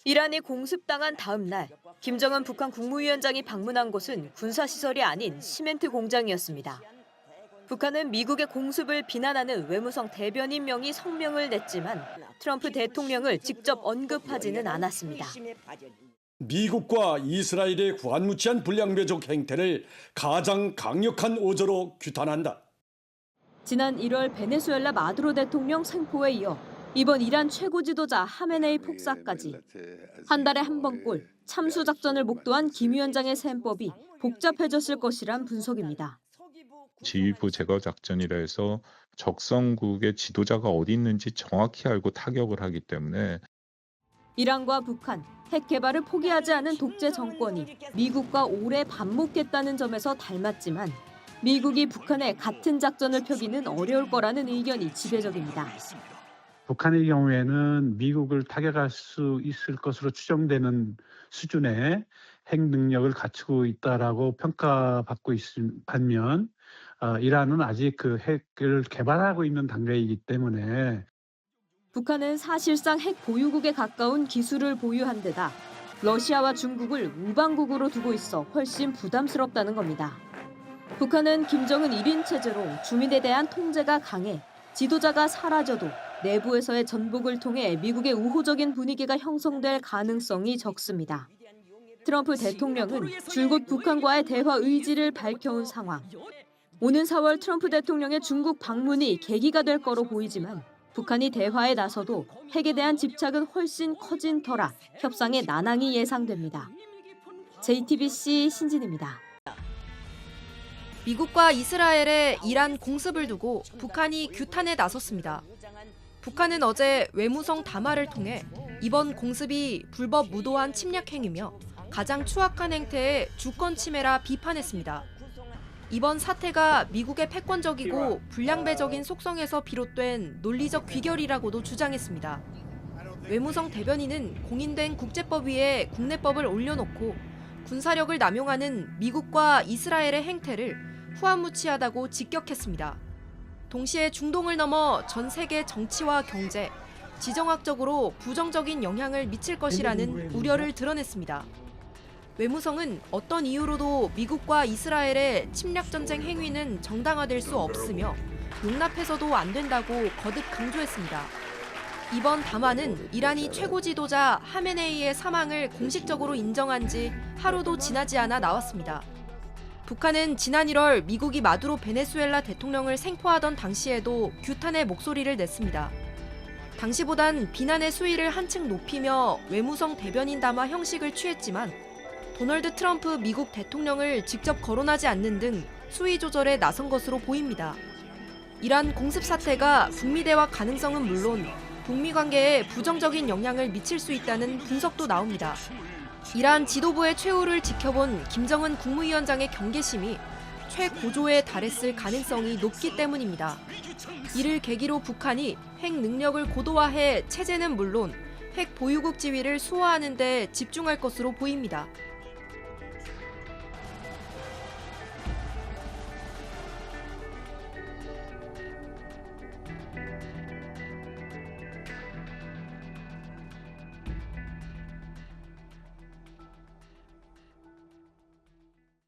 이란이 공습당한 다음 날, 김정은 북한 국무위원장이 방문한 곳은 군사시설이 아닌 시멘트 공장이었습니다. 북한은 미국의 공습을 비난하는 외무성 대변인 명의 성명을 냈지만 트럼프 대통령을 직접 언급하지는 않았습니다. 미국과 이스라엘의 구안무치한 불량배적 행태를 가장 강력한 어조로 규탄한다. 지난 1월 베네수엘라 마두로 대통령 생포에 이어 이번 이란 최고 지도자 하메네이 폭사까지 한 달에 한 번꼴 참수 작전을 목도한 김 위원장의 셈법이 복잡해졌을 것이란 분석입니다. 지휘부 제거 작전이라 해서 적성국의 지도자가 어디 있는지 정확히 알고 타격을 하기 때문에 이란과 북한, 핵 개발을 포기하지 않은 독재 정권이 미국과 오래 반목했다는 점에서 닮았지만 미국이 북한에 같은 작전을 펴기는 어려울 거라는 의견이 지배적입니다. 북한의 경우에는 미국을 타격할 수 있을 것으로 추정되는 수준의 핵 능력을 갖추고 있다라고 평가받고 있는 반면 이란은 아직 그 핵을 개발하고 있는 단계이기 때문에 북한은 사실상 핵 보유국에 가까운 기술을 보유한 데다 러시아와 중국을 우방국으로 두고 있어 훨씬 부담스럽다는 겁니다. 북한은 김정은 1인 체제로 주민에 대한 통제가 강해 지도자가 사라져도 내부에서의 전복을 통해 미국의 우호적인 분위기가 형성될 가능성이 적습니다. 트럼프 대통령은 줄곧 북한과의 대화 의지를 밝혀온 상황. 오는 4월 트럼프 대통령의 중국 방문이 계기가 될 거로 보이지만 북한이 대화에 나서도 핵에 대한 집착은 훨씬 커진 터라 협상에 난항이 예상됩니다. JTBC 신진입니다. 미국과 이스라엘의 이란 공습을 두고 북한이 규탄에 나섰습니다. 북한은 어제 외무성 담화를 통해 이번 공습이 불법 무도한 침략 행위며 가장 추악한 행태의 주권 침해라 비판했습니다. 이번 사태가 미국의 패권적이고 불량배적인 속성에서 비롯된 논리적 귀결이라고도 주장했습니다. 외무성 대변인은 공인된 국제법 위에 국내법을 올려놓고 군사력을 남용하는 미국과 이스라엘의 행태를 후한무치하다고 직격했습니다. 동시에 중동을 넘어 전 세계 정치와 경제, 지정학적으로 부정적인 영향을 미칠 것이라는 우려를 드러냈습니다. 외무성은 어떤 이유로도 미국과 이스라엘의 침략전쟁 행위는 정당화될 수 없으며 용납해서도 안 된다고 거듭 강조했습니다. 이번 담화는 이란이 최고 지도자 하메네이의 사망을 공식적으로 인정한 지 하루도 지나지 않아 나왔습니다. 북한은 지난 1월 미국이 마두로 베네수엘라 대통령을 생포하던 당시에도 규탄의 목소리를 냈습니다. 당시보단 비난의 수위를 한층 높이며 외무성 대변인 담화 형식을 취했지만 도널드 트럼프 미국 대통령을 직접 거론하지 않는 등 수위 조절에 나선 것으로 보입니다. 이란 공습 사태가 북미 대화 가능성은 물론 북미 관계에 부정적인 영향을 미칠 수 있다는 분석도 나옵니다. 이란 지도부의 최후를 지켜본 김정은 국무위원장의 경계심이 최고조에 달했을 가능성이 높기 때문입니다. 이를 계기로 북한이 핵 능력을 고도화해 체제는 물론 핵 보유국 지위를 수호하는 데 집중할 것으로 보입니다.